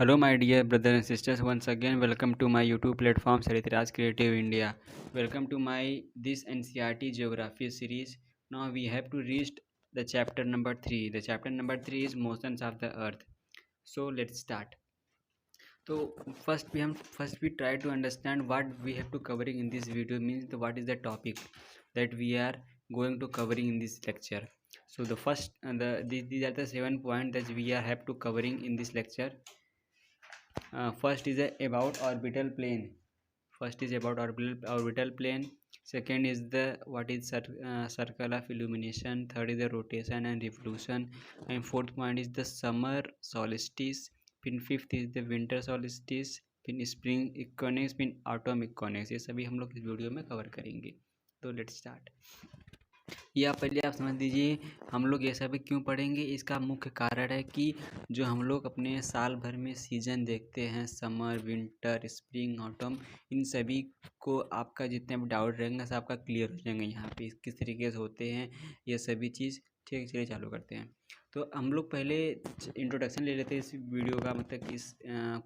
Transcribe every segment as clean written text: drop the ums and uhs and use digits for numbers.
Hello, my dear brothers and sisters. Once again, welcome to my YouTube platform, Saritraj Creative India. Welcome to my this NCRT Geography series. Now we have to reach the chapter number 3. The chapter number 3 is motions of the earth. So let's start. So first we try to understand what we have to covering in this video, means what is the topic that we are going to covering in this lecture. So the first these are the 7 points that we are have to covering in this lecture. First is about orbital plane. First is about orbital plane. Second is the what is circle of illumination. Third is the rotation and revolution. And fourth point is the summer solstice. फिर fifth is the winter solstice. फिर spring इक्वनेक्स, फिर autumn इक्वनेक्स. ये सभी हम लोग इस video में cover करेंगे. तो लेट्स स्टार्ट. या पहले आप समझ लीजिए हम लोग ये सब क्यों पढ़ेंगे. इसका मुख्य कारण है कि जो हम लोग अपने साल भर में सीज़न देखते हैं, समर, विंटर, स्प्रिंग, ऑटम, इन सभी को आपका जितने भी डाउट रहेंगे सब आपका क्लियर हो जाएंगे यहाँ पे किस तरीके से होते हैं ये सभी चीज़. ठीक है, चलिए चालू करते हैं. तो हम लोग पहले इंट्रोडक्शन ले लेते हैं इस वीडियो का, मतलब इस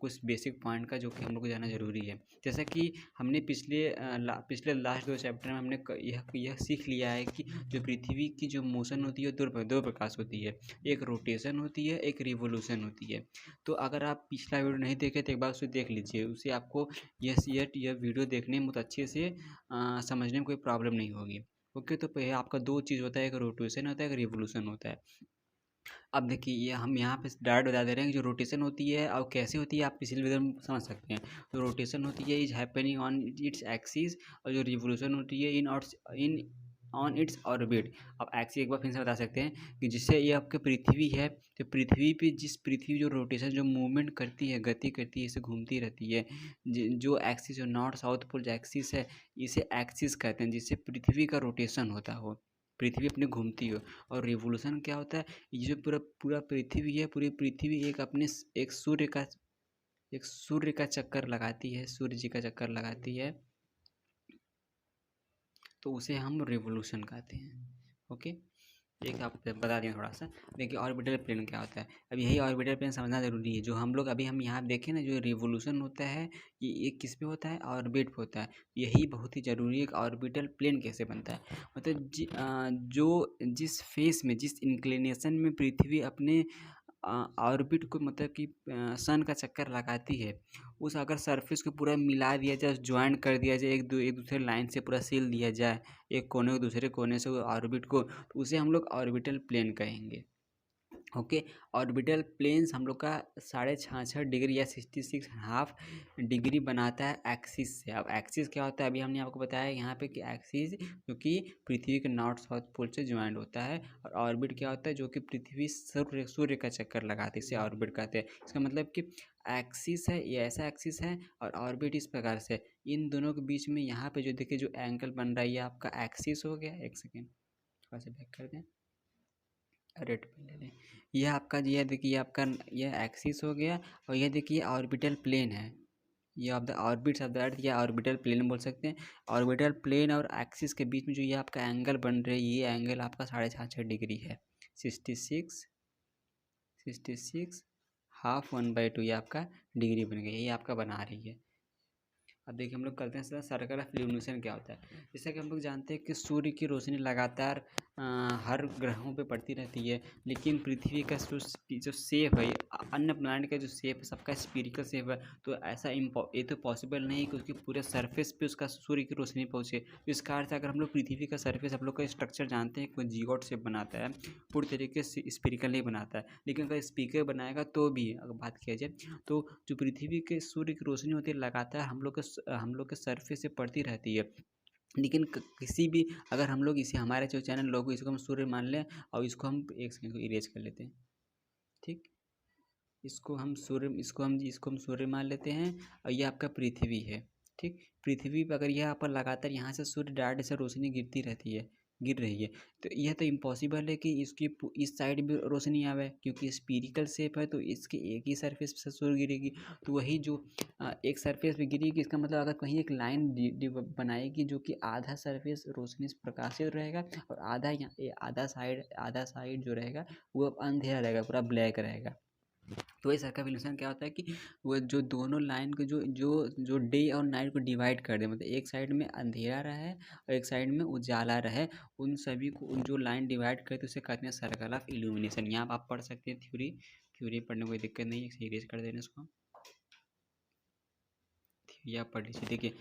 कुछ बेसिक पॉइंट का जो कि हम लोग को जानना ज़रूरी है. जैसा कि हमने पिछले लास्ट 2 चैप्टर में हमने यह सीख लिया है कि जो पृथ्वी की जो मोशन होती है दो प्रकार से होती है. एक रोटेशन होती है, एक रिवोल्यूशन होती है. तो अगर आप पिछला वीडियो नहीं देखे तो एक बार उसे देख लीजिए. उससे आपको यह वीडियो देखने में बहुत अच्छे से समझने में कोई प्रॉब्लम नहीं होगी. ओके, तो पहले आपका 2 चीज़ होता है, एक रोटेशन होता है, एक रिवोल्यूशन होता है. अब देखिए ये हम यहाँ पे डायरेक्ट बता दे रहे हैं कि जो रोटेशन होती है और कैसे होती है आप पिछले वीडियो में समझ सकते हैं. तो रोटेशन होती है is happening on its axis, और जो रिवोल्यूशन होती है इन ऑन इट्स ऑर्बिट. अब एक्सिस एक बार फिर से बता सकते हैं कि जिससे ये आपकी पृथ्वी है, तो पृथ्वी पे पृथ्वी जो रोटेशन जो मूवमेंट करती है, गति करती है, इसे घूमती रहती है. जो एक्सिस जो नॉर्थ साउथ पोल जो एक्सिस है इसे एक्सिस कहते हैं, जिससे पृथ्वी का रोटेशन होता हो, पृथ्वी अपनी घूमती हो. और रिवोल्यूशन क्या होता है, ये जो पूरा पृथ्वी है, पूरी पृथ्वी एक सूर्य का चक्कर लगाती है, सूर्य जी का चक्कर लगाती है, तो उसे हम रिवोल्यूशन कहते हैं. ओके, एक आप बता दें थोड़ा सा. देखिए ऑर्बिटल प्लेन क्या होता है. अब यही ऑर्बिटल प्लेन समझना ज़रूरी है. जो हम लोग अभी हम यहाँ देखें ना, जो रिवोल्यूशन होता है ये किस पे होता है, ऑर्बिट पे होता है. यही बहुत ही ज़रूरी है कि ऑर्बिटल प्लेन कैसे बनता है. मतलब जो जिस फेस में, जिस इंक्लिनेशन में पृथ्वी अपने ऑर्बिट को, मतलब कि सन का चक्कर लगाती है, उस अगर सरफेस को पूरा मिला दिया जाए, ज्वाइन कर दिया जाए, एक दूसरे लाइन से पूरा सील दिया जाए, एक कोने को दूसरे कोने से ऑर्बिट को, तो उसे हम लोग ऑर्बिटल प्लेन कहेंगे. ओके, ऑर्बिटल प्लेन्स हम लोग का 66.5 डिग्री या 66.5 डिग्री बनाता है एक्सिस से. अब एक्सिस क्या होता है, अभी हमने आपको बताया यहाँ पे कि एक्सिस जो कि पृथ्वी के नॉर्थ साउथ पोल से ज्वाइंट होता है. और ऑर्बिट क्या होता है, जो कि पृथ्वी सूर्य का चक्कर लगाते हैं, इसे ऑर्बिट कहते हैं. इसका मतलब कि एक्सिस है ये ऐसा एक्सिस है और ऑर्बिट इस प्रकार से. इन दोनों के बीच में यहाँ पे जो देखिए जो एंगल बन रहा है ये आपका एक्सिस हो गया. एक सेकेंड थोड़ा सा बैक कर दें, रेड पे ले लें. यह आपका ये देखिए आपका यह एक्सिस हो गया, और यह देखिए ऑर्बिटल प्लेन है. ये of the orbits of the अर्थ या ऑर्बिटल प्लेन बोल सकते हैं. ऑर्बिटल प्लेन और एक्सिस के बीच में जो ये आपका एंगल बन रहा है, ये एंगल आपका 66.5 डिग्री है. 66 हाफ 1/2 ये आपका डिग्री बन गया, ये आपका बना रही है. अब देखिए हम लोग करते हैं सर्कल ऑफ इल्यूमिनेशन क्या होता है. जैसा कि हम लोग जानते हैं कि सूर्य की रोशनी लगातार हर ग्रहों पे पड़ती रहती है, लेकिन पृथ्वी का जो शेप है, अन्य प्लैनेट का जो शेप है सबका स्फीरिकल शेप है. तो ऐसा ये तो पॉसिबल नहीं कि उसके पूरे सरफेस पे उसका सूर्य की रोशनी पहुँचे. तो इस कारण से अगर हम लोग पृथ्वी का सरफेस हम लोग का स्ट्रक्चर जानते हैं, कोई जीगोट शेप बनाता है, पूरी तरीके से स्फीरिकल नहीं बनाता है. लेकिन अगर स्पीकर बनाएगा तो भी अगर बात किया जाए तो जो पृथ्वी के सूर्य की रोशनी होती है लगातार हम लोग के सरफेस से पड़ती रहती है. लेकिन किसी भी अगर हम लोग इसे हमारे जो चैनल लोगो इसको हम सूर्य मान लें, और इसको हम एक सेकंड को इरेज कर लेते हैं. ठीक, इसको हम सूर्य मान लेते हैं, और ये आपका पृथ्वी है. ठीक, पृथ्वी पर अगर यह पर लगातार यहाँ से सूर्य डायरेक्ट से रोशनी गिर रही है, तो यह तो इम्पॉसिबल है कि इसकी इस साइड भी रोशनी आवे, क्योंकि स्पीरिकल शेप है तो इसके एक ही सरफेस से सूर्य गिरेगी. तो वही जो एक सरफेस पे गिरेगी, इसका मतलब अगर कहीं एक लाइन बनाएगी जो कि आधा सरफेस रोशनी से प्रकाशित रहेगा, और आधा साइड जो रहेगा वो अंधेरा रहेगा, पूरा ब्लैक रहेगा. तो वही सर्कमफिलेशन क्या होता है कि वो जो दोनों लाइन को जो जो जो डे और नाइट को डिवाइड कर दे, मतलब एक साइड में अंधेरा रहे और एक साइड में उजाला रहे, उन सभी को उन जो लाइन डिवाइड करे तो उसे कहते हैं सर्कल ऑफ इल्यूमिनेशन। यहाँ आप पढ़ सकते हैं थ्योरी, थ्योरी पढ़ने में कोई दिक्कत नहीं है, सीरियस कर देना इसको, या पढ़ लीजिए। देखिए,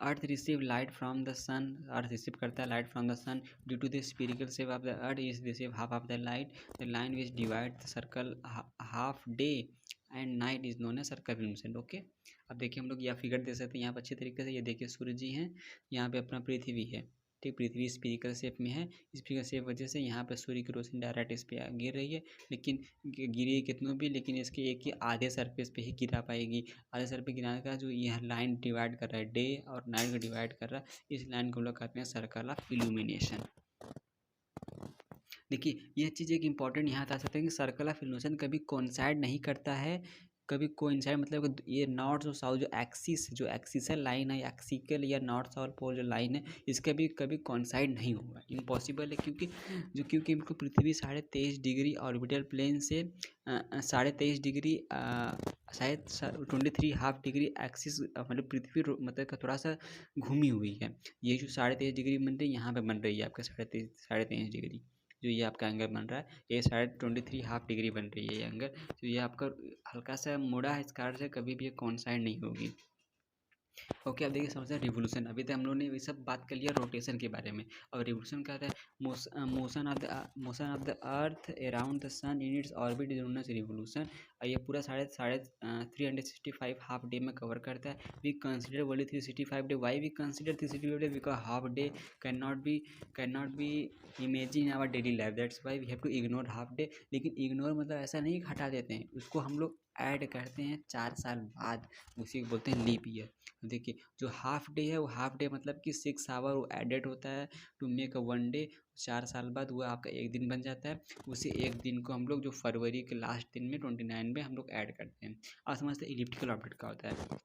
earth receive light from the sun, earth receive करता है light from the sun due to the spherical shape of the earth is receive half of the light, the line which divide the circle half day and night is known as सर्कमफिलेशन। Okay, अब देखिए हम लोग यह figure दे सकते हैं यहाँ पर अच्छे तरीके से। ये देखिए सूरज जी हैं, यहाँ पे अपना पृथ्वी है, ठीक, पृथ्वी स्फीरिकल शेप में है, स्फीरिकल शेप वजह से यहाँ पे सूर्य की रोशनी डायरेक्ट इस पर गिर रही है, लेकिन गिरी कितनों भी, लेकिन इसके एक ही आधे सरफेस पे ही गिरा पाएगी। आधे सर पे गिराने का जो यह लाइन डिवाइड कर रहा है डे और नाइट को डिवाइड कर रहा है, इस लाइन को हम लोग कहते हैं सर्कल ऑफ इल्यूमिनेशन। देखिए यह चीज़ एक इंपॉर्टेंट यहाँ आ सकते हैं कि सर्कल ऑफ इल्यूमिनेशन कभी कोइंसाइड नहीं करता है, कभी कोइंसाइड मतलब ये नॉर्थ और साउथ जो एक्सिसल लाइन है, एक्सिकल या नॉर्थ साउथ पोल जो लाइन है, इसका भी कभी कोइंसाइड नहीं होगा, इम्पॉसिबल है। क्योंकि इनको पृथ्वी 23.5 डिग्री ऑर्बिटल प्लेन से 23.5 डिग्री शायद 23.5 डिग्री एक्सिस, मतलब पृथ्वी मतलब का थोड़ा सा घूमी हुई है। ये जो 23.5 डिग्री बन रही है यहाँ पे बन रही है आपका 23.5 डिग्री, जो ये आपका एंगल बन रहा है, ये शायद 23.5 डिग्री बन रही है ये एंगल, तो ये आपका हल्का सा मुड़ा है, इस कारण से कभी भी ये कॉन्साइड नहीं होगी। ओके, अब देखिए समझते हैं रिवोल्यूशन। अभी तक हम लोगों ने ये सब बात कर लिया रोटेशन के बारे में। अब रिवोल्यूशन क्या होता है? Motion of the earth around the sun in its orbit is known as revolution. ये पूरा साढ़े साढ़े 365 हाफ डे में कवर करता है। We consider only 365 day. Why we consider 365 day? Because half day can not be imagine in our daily life, that's why we have to ignore half day. लेकिन ignore मतलब ऐसा नहीं कि हटा देते हैं, उसको हम लोग ऐड करते हैं 4 साल बाद, उसी को बोलते हैं लीप ईयर। देखिए जो हाफ डे है वो हाफ डे मतलब कि 6 आवर वो एडेड होता है टू मेक अ 1 डे। 4 साल बाद वो आपका एक दिन बन जाता है। उसी एक दिन को हम लोग जो फरवरी के लास्ट दिन में 29 में हम लोग ऐड करते हैं। आप समझते हैं इलिप्टिकल ऑर्बिट का होता है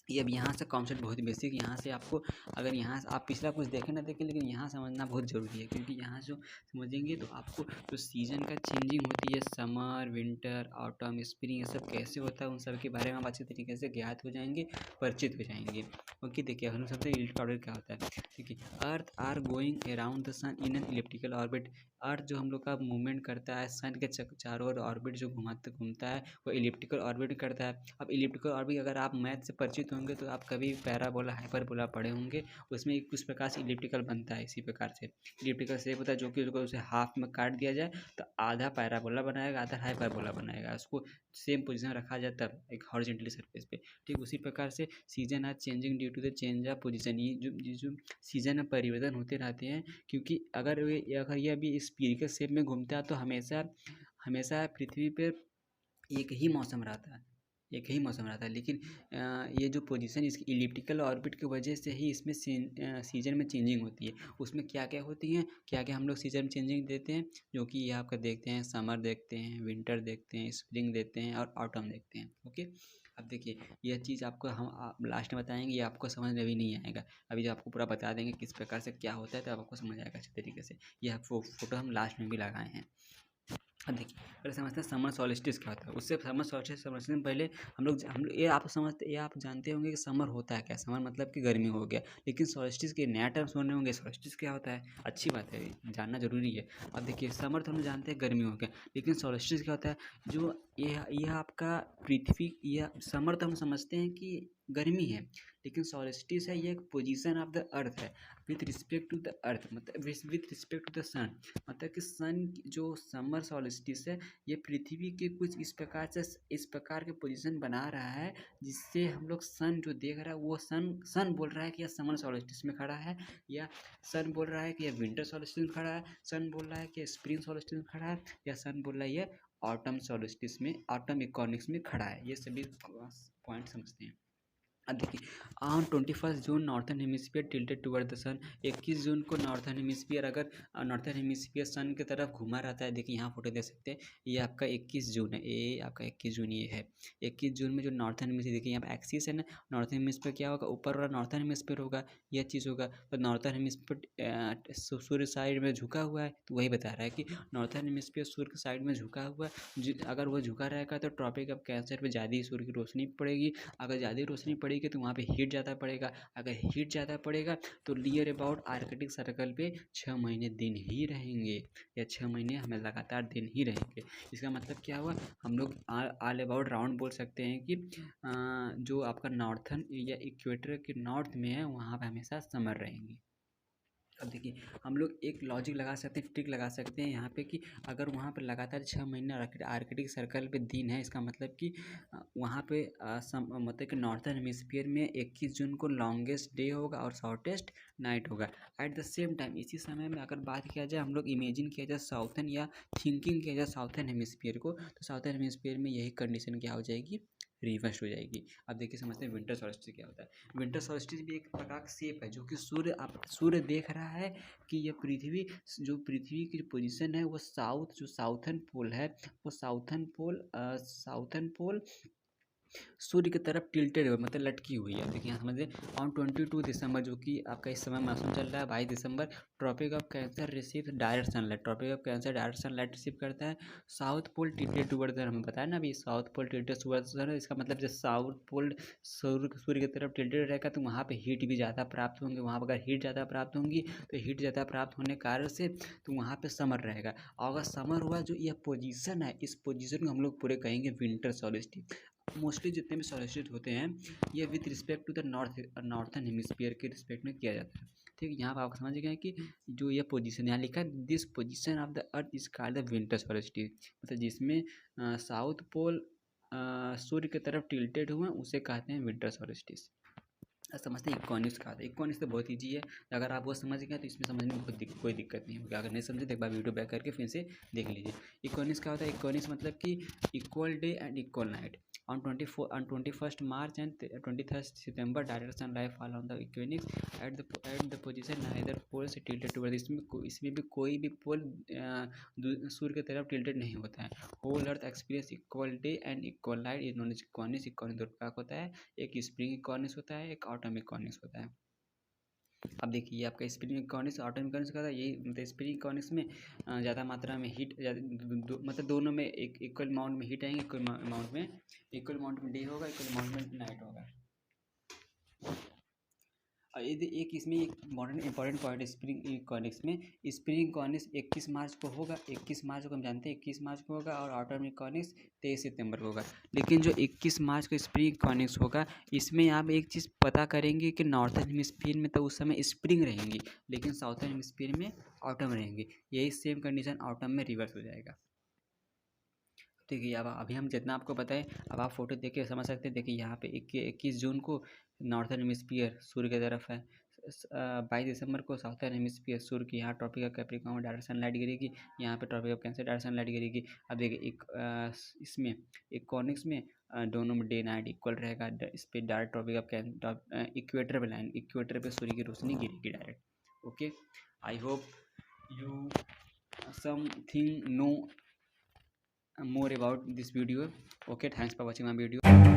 ये। अब यहाँ से कॉन्सेप्ट बहुत ही बेसिक, यहाँ से आपको अगर यहाँ से आप पिछला कुछ देखें ना देखें, लेकिन यहाँ समझना बहुत ज़रूरी है, क्योंकि यहाँ जो समझेंगे तो आपको जो सीज़न का चेंजिंग होती है, समर विंटर ऑटम स्प्रिंग, ये सब कैसे होता है उन सब के बारे में आप अच्छे तरीके से ज्ञात हो जाएंगे, परिचित हो जाएंगे। ओके, देखिए हम सबसे इलिप्टिकल ऑर्बिट क्या होता है। देखिए, earth are going around the sun in an elliptical orbit. Earth जो हम लोग का मूवमेंट करता है सन के चारों ओर, ऑर्बिट जो घूमता है वो इलिप्टिकल ऑर्बिट करता है। अब इलिप्टिकल ऑर्बिट अगर आप मैथ से परिचित होंगे तो आप कभी पैराबोला हाइपरबोला पढ़े होंगे, उसमें कुछ प्रकार से इलिप्टिकल बनता है। इसी प्रकार से इलिप्टिकल शेप होता है, जो कि उसको उसे हाफ में काट दिया जाए तो आधा पैराबोला बनाएगा, आधा हाइपरबोला बनाएगा, उसको सेम पोजीशन में रखा जाए तब एक हॉरिजॉन्टली सरफेस पे। ठीक उसी प्रकार से season are changing due to the change of position. ये जो सीजन में परिवर्तन होते रहते हैं, क्योंकि अगर ये अभी स्फीरिकल शेप में घूमता है तो हमेशा हमेशा पृथ्वी पे एक ही मौसम रहता है, एक ही मौसम रहता है। लेकिन ये जो पोजीशन इसकी इलिप्टिकल ऑर्बिट की वजह से ही इसमें सीजन में चेंजिंग होती है। उसमें क्या क्या होती हैं, क्या क्या हम लोग सीजन में चेंजिंग देते हैं, जो कि ये आपका देखते हैं, समर देखते हैं, विंटर देखते हैं, स्प्रिंग देखते हैं और ऑटम देखते हैं। ओके, अब देखिए यह चीज़ आपको हम लास्ट में बताएंगे, ये आपको समझ में भी नहीं आएगा। अभी जो आपको पूरा बता देंगे किस प्रकार से क्या होता है, तो आपको समझ आएगा अच्छे तरीके से। यह फोटो हम लास्ट में भी लगाए हैं। अब देखिए पहले समझते हैं समर सॉलिस्टिस क्या होता है। उससे समर सॉलिस्टिस समझने से पहले हम लोग ये आप जानते होंगे कि समर होता है क्या। समर मतलब कि गर्मी हो गया, लेकिन सॉलिस्टिस के नया टर्म सुन रहे होंगे, सॉलिस्टिस क्या होता है, अच्छी बात है, जानना जरूरी है। अब देखिए समर तो हम जानते हैं गर्मी हो गया, लेकिन सॉलिस्टिस क्या होता है, जो यह आपका पृथ्वी, या समर तो हम समझते हैं कि गर्मी है, लेकिन सॉलिस्टिस है ये एक पोजीशन ऑफ द अर्थ है with respect to the earth, मतलब with respect to the sun. मतलब कि सन जो समर सॉलिस्टिस है ये पृथ्वी के कुछ इस प्रकार के पोजीशन बना रहा है, जिससे हम लोग सन जो देख रहा है वो सन बोल रहा है कि यह समर सॉलिस्टिस में खड़ा है, या सन बोल रहा है कि यह विंटर सॉलिस्टिस में खड़ा है, सन बोल रहा है कि स्प्रिंग सॉलिस्टिस में खड़ा है, या सन बोल रहा है ये ऑटम सॉलिस्टिस में, ऑटम इक्वॉनिक्स में खड़ा है। ये सभी पॉइंट समझते हैं। अब देखिए, on 21 June northern hemisphere tilted toward the sun. 21 जून को नॉर्थर्न हेमिस्फीयर अगर नॉर्थर्न हेमिस्फीयर सन की तरफ घुमा रहता है। देखिए यहाँ फोटो देख सकते हैं, ये आपका 21 जून है, ये आपका 21 जून ये है। 21 जून में जो नॉर्थर्न हेमिस्फीयर, देखिए यहाँ पर एक्सिस है ना, नॉर्थर्न हेमिस्फीयर क्या होगा, ऊपर वाला नॉर्थर्न हेमिस्फीयर होगा, यह चीज़ होगा। तो नॉर्थर्न हेमिस्फीयर सूर्य साइड में झुका हुआ है, तो वही बता रहा है कि नॉर्थर्न हेमिस्फीयर सूर्य के साइड में झुका हुआ है। अगर वो झुका रहेगा तो ट्रॉपिक ऑफ कैंसर पर ज़्यादा सूर्य की रोशनी पड़ेगी। अगर ज़्यादा रोशनी पड़ेगी तो वहाँ पे हीट ज़्यादा पड़ेगा। अगर हीट ज़्यादा पड़ेगा तो नियर अबाउट आर्कटिक सर्कल पे 6 महीने दिन ही रहेंगे, या 6 महीने हमें लगातार दिन ही रहेंगे। इसका मतलब क्या हुआ, हम लोग ऑल अबाउट राउंड बोल सकते हैं कि जो आपका नॉर्थर्न या इक्वेटर के नॉर्थ में है वहाँ पर हमेशा समर रहेंगी। अब देखिए, हम लोग एक लॉजिक लगा सकते हैं, ट्रिक लगा सकते हैं यहाँ पे कि अगर वहाँ पर लगातार 6 महीने आर्कटिक सर्कल पे दिन है, इसका मतलब कि वहाँ पे मतलब कि नॉर्थर्न हेमिस्फीयर में 21 जून को लॉन्गेस्ट डे होगा और शॉर्टेस्ट नाइट होगा। एट द सेम टाइम इसी समय में अगर बात किया जाए, हम लोग इमेजिन किया जाए साउथर्न या थिंकिंग किया जाए साउथर्न हेमिस्फीयर को, तो साउथर्न हेमिस्फीयर में यही कंडीशन क्या हो जाएगी, रिवर्स हो जाएगी। अब देखिए समझते हैं विंटर सॉल्स्टिस क्या होता है। विंटर सॉल्स्टिस भी एक प्रकार का शेप है, जो कि सूर्य देख रहा है कि यह पृथ्वी, जो पृथ्वी की पोजीशन है वो जो साउथर्न पोल है, वो साउथर्न पोल सूर्य की तरफ टिल्टेड हुआ, मतलब लटकी हुई है। देखिए यहाँ समझिए, ऑन 22 दिसंबर, जो कि आपका इस समय मौसम चल रहा है 22 December, tropic of cancer receive direct sunlight, tropic of cancer direct sunlight receive करता है। South pole tilted toward the, हमें बताया ना अभी, south pole tilted toward the, इसका मतलब जब साउथ पोल सूर्य की तरफ टिल्टेड रहेगा तो वहाँ पे हीट भी ज़्यादा प्राप्त होंगे। वहाँ पर अगर हीट ज़्यादा प्राप्त होंगी तो हीट ज़्यादा प्राप्त होने के कारण से तो वहाँ पे समर रहेगा। और अगर समर हुआ, जो यह पोजीशन है, इस पोजीशन को हम लोग पूरे कहेंगे विंटर सॉल्स्टिस। मोस्टली जितने भी सॉल्स्टिस होते हैं ये with respect to the northern hemisphere के रिस्पेक्ट में किया जाता है। ठीक है, यहाँ पर आप समझ गए कि जो ये पोजीशन यहाँ लिखा है, this position of the earth is called the winter solstice, मतलब जिसमें साउथ पोल सूर्य की तरफ टिल्टेड हुआ उसे कहते हैं विंटर सॉल्स्टिस। समझते हैं इक्वेनिक्स का आता है। इक्वेनिक्स तो बहुत ईजी है, अगर आप वो समझ गए तो इसमें समझने में कोई दिक्कत नहीं होगी। अगर नहीं समझे तो एक बार वीडियो बैक करके फिर से देख लीजिए। इक्वेनिक्स क्या होता है, इक्वेनिक्स मतलब कि equal day and equal night. On 21 March and 23 September direct sunlight fall on the equinox at the position neither pole से टिल्टेड टुवर्ड। इसमें भी कोई भी पोल सूर्य की तरफ टिल्टेड नहीं होता है। Whole earth experience equal day and equal night is known as equinox. Equinox दो प्रकार का होता है, एक स्प्रिंग इक्वेनिक्स होता है, एक ऑटम इक्वेनिक्स होता है। अब देखिए, ये आपका स्प्रिंग इक्वेनिक्स ऑटम इक्वेनिक्स का था, यही मतलब स्प्रिंग इक्वेनिक्स में ज़्यादा मात्रा में हीट, मतलब दोनों में एक इक्वल अमाउंट में हीट आएंगे, इक्वल अमाउंट में डे होगा, इक्वल अमाउंट में नाइट होगा। और यदि एक इसमें एक मॉडर्न इंपॉर्टेंट पॉइंट स्प्रिंग इक्वेनिक्स में, स्प्रिंग इक्वेनिक्स 21 मार्च को होगा, 21 मार्च को हम जानते हैं 21 मार्च को होगा, और ऑटम इक्वेनिक्स 23 सितंबर को होगा। लेकिन जो 21 मार्च को स्प्रिंग इक्वेनिक्स होगा, इसमें आप एक चीज़ पता करेंगे कि नॉर्थर्न हेमिस्फीयर में तो उस समय स्प्रिंग रहेंगी, लेकिन साउथर्न हेमिस्फीयर में ऑटम रहेंगी। यही सेम कंडीशन ऑटम में रिवर्स हो जाएगा। ठीक है, अब अभी हम जितना आपको बताएं, अब आप फोटो देख के समझ सकते हैं। देखिए यहाँ पे 21 जून को नॉर्थर्न हेमिस्फीयर सूर्य की तरफ है, 22 दिसंबर को साउथर्न हेमिस्फीयर सूर्य की, यहाँ ट्रॉपिक ऑफ कैप्रिकॉर्न में डायरेक्ट सनलाइट गिरेगी, यहाँ पे Tropic of cancer direct sunlight गिरेगी। अब देखिए इसमें इक्वेनिक्स में दोनों में डे नाइट इक्वल रहेगा। इस पर डायरेक्ट ट्रॉपिक ऑफ इक्वेटर पे लाइन, इक्वेटर पे सूर्य की रोशनी गिरेगी direct. Okay, I hope you something know more about this video. Okay, thanks for watching my video.